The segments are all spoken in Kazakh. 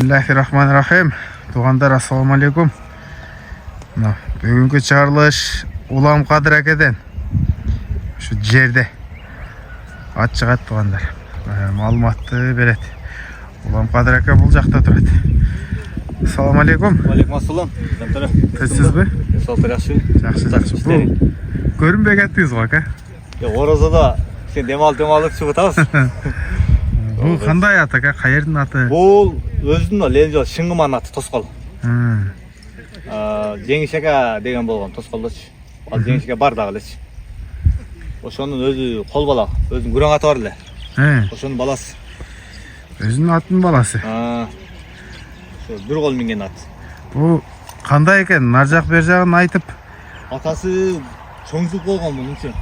Bismillahirrahmanirrahim. Туғандар, ассаламу алейкум. Бүгінгі чарылыш Улам Қадыр әкеден. Şu жерде ат шығады туғандар. Малыматты береді. Улам Қадыр әке бұл жақта тұрады. Ассаламу алейкум. Алейкум ассалам. Тілсіз бі? Салтыр жақсы. Жақсы. Бұл көрінбек әттіңіз ғой, әке? Оразада сен демалып түсіп отырсыз. Бұл қандай аты, әке? Қайырдың аты? Бұл өзінің ленжо Шыңғыман аты Тосқал. Жеңішеке деген болған Тосқалдачы. Ал жеңішеке бар дағылычы. Ошоның өзі қол бала, өзінің күрең аты бар еле. Ошоның баласы. Өзінің атын баласы. Бір қол мінген аты. Бұл қандай екен? Нар жақ бер жағын айтып. Атасы чоңжық болған бұныңшы.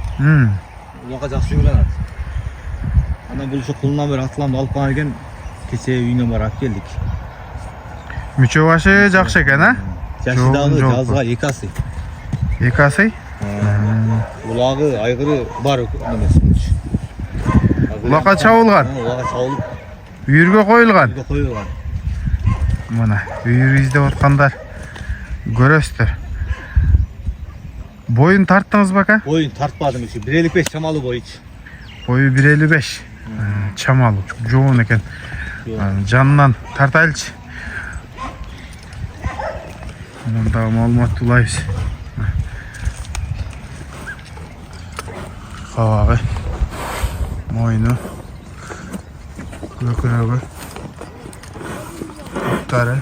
Олаға жақсы жүрген аты. Ана бұл құлынан бір атыламды алып қалған екен, кеше үйіне барып келдік. Мүчө башы жақшы екен, а? Жашыдағы жазға екі асый. Екі асый? Улағы, айғыры бар немес бұншы. Улаға чауылған? Улаға чауылып. Үйірге қойылған? Үйірге қойылған. Мұна, үйір іздеп отқандар көрөстір. Бойын тарттыңыз ба, ка? Бойын тартпадым үші. 1.55 шамалы бойыч. Бойы 1.55. Чамалы, жоғын екен. Жанынан тартайлычы. Мұндағы малымат тұлайыз. Қавағы, мойны, көкірегі, ұттары.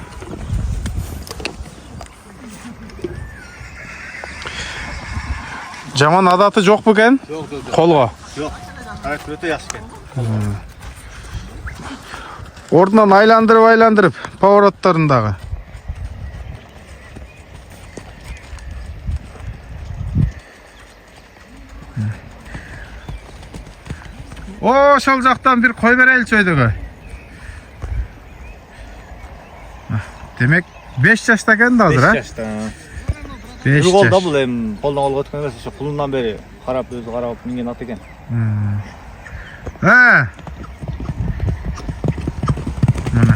Жаман адаты жоқ бұкен? Жоқ. Қолға? Жоқ. Характер өте жақсы екен. Ордынан айландырып, повораттарындағы. О, шол жақтан бір қой берәйлі сөйдігі. Демек, 5 жашта кәнді азыр, а? 5 жашта. 5 жаш. Қолда бұл қолдан қолға өткен емес, құлыннан бері қарап, өзі қарап мінген ат екен. Мұна.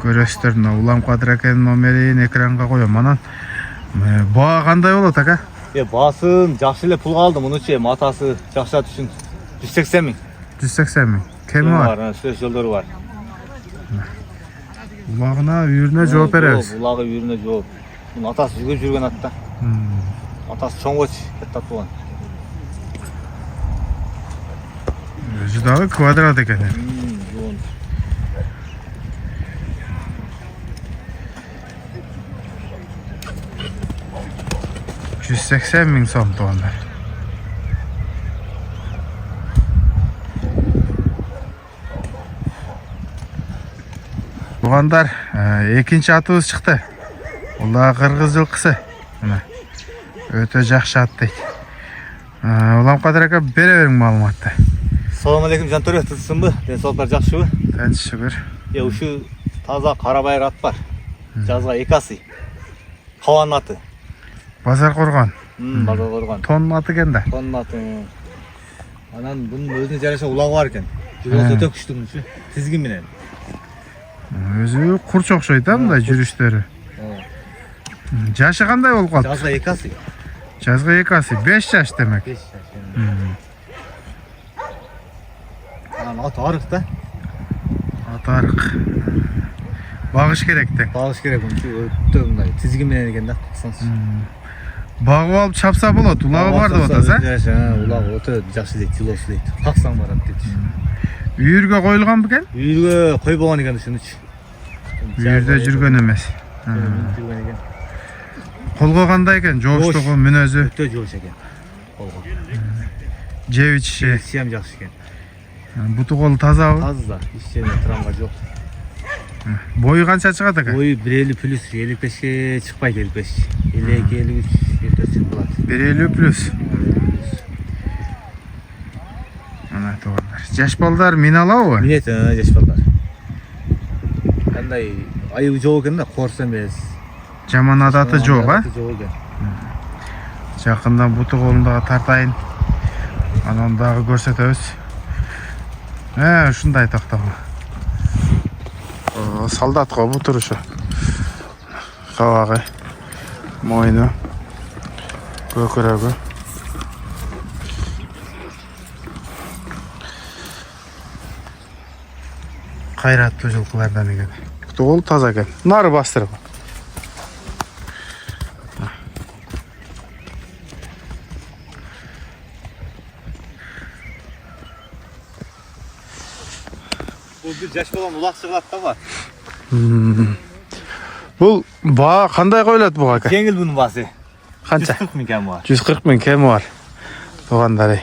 Көресіздер, Улам Қадыр әкенің номерін экранға қойым. Манан баға қандай болады, ака? Басын жақсы еле пұл қалды, мұныче матасы жақшат үшін 180 мың. 180 мың. Кемі бар? Сөз жолдары бар. Улағына үйіріне жауап береміз. Улағы үйіріне жауап. Атасы жүгіп жүрген атта. Атасы чоңғоч, кетті ат болған. Өзі дағы квадрат екен. 180 мың сом туғандар. Туғандар, екінші атымыз шықты. Олда қырғыз жылқысы. Өте жақшы ат дейді. Улам Қадыр әке бере берің малыматты. Салам алейкум, жантөрі, тұтысын бұ? Денсаулықтар жақсы бұ? Тәнші шүгір. Ұшы таза қарабайыр ат бар. Жазға 2 асый. Қауан аты. Базар қорған. Базар қорған. Тонн аты кенді. Тонн аты. Анан бұның өзіне жараша улағы бар екен. Жүресі өте күшті мұншы. Тізгін менен. Өзі құрч оқшайды мұндай жүріштері. Жашы қандай ол қалды? Жазға 2 асый. Жазға 2 асый. 5 жаш демек. 5 жаш. Аты арық та? Аты арық. Бағыш керектен. Бағыш керек мұншы. Өтті мұндай. Тізгін менен екен да. Бағып алып чапса болады, улағы барды отаса? Улағы оты жақсы дейді, килосы дейді. Қақсан барады дейді. Үйірге қойылған бұкен? Үйірге қой болған екен үшін үш. Үйірде жүрген емес. Қолға қандай екен? Жоғыштығы, мінезі? Өте жоғыш екен. Қолға. Жевичші? Сиям жақсы екен. Бұты қолы таза ау? Таза, іштеріне травма жоқ. Бойы қанша шығады екен? Бойы 1.50 плюс, 55-ке шықпайды 55. 52-53, 54 шығып болады. 1.50 плюс. Ана туғандар. Жаш балдар мин алау? Минет, жаш балдар. Қандай айы жоқ екен да, қорс емес. Жаман адаты жоқ, а? Жоқ екен. Жақындан бұты қолымдағы тартайын. Анан дағы көрсетеміз. Ушундай токтогу. Солдат го бу турушу. Кабагы, мойну, көкүрөгү. Кайраттуу жылкылардан экен. Буту кол таза экен. Нары бастырып. Бул бир жаш болгон улак чыгылат да бар. Бул баа кандай коюлат буга ака? Жеңил бунун баасы. Канча? 140 000 кем бар. 140 000 кеми бар. Туугандар.